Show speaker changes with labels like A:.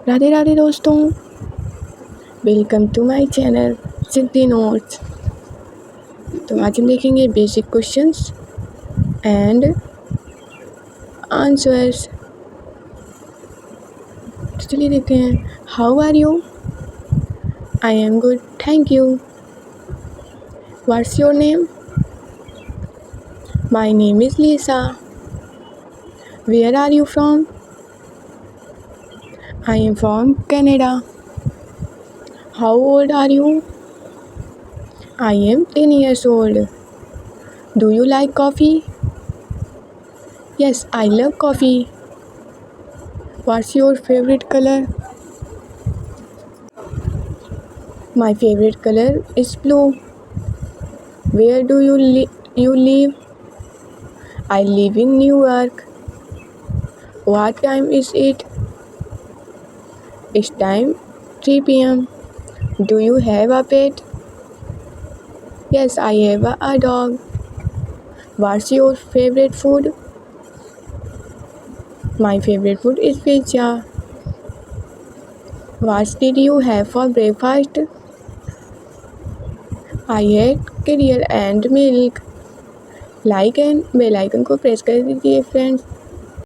A: राधे राधे दोस्तों, welcome to my channel Siddhi notes. तो आज हम देखेंगे बेसिक क्वेश्चंस एंड आंसर्स। तो चलिए देखते हैं। How are you? I am good, thank you. What's your name? My name is Lisa. Where are you from? I am from Canada. How old are you? I am 10 years old. Do you like coffee? Yes, I love coffee. What's your favorite color? My favorite color is blue. Where do you live? I live in New York. What time is it? It's time 3 p.m. Do you have a pet? Yes, I have a dog. What's your favorite food? My favorite food is pizza. What did you have for breakfast? I had cereal and milk. Like and bell icon को press कर दीजिए friends.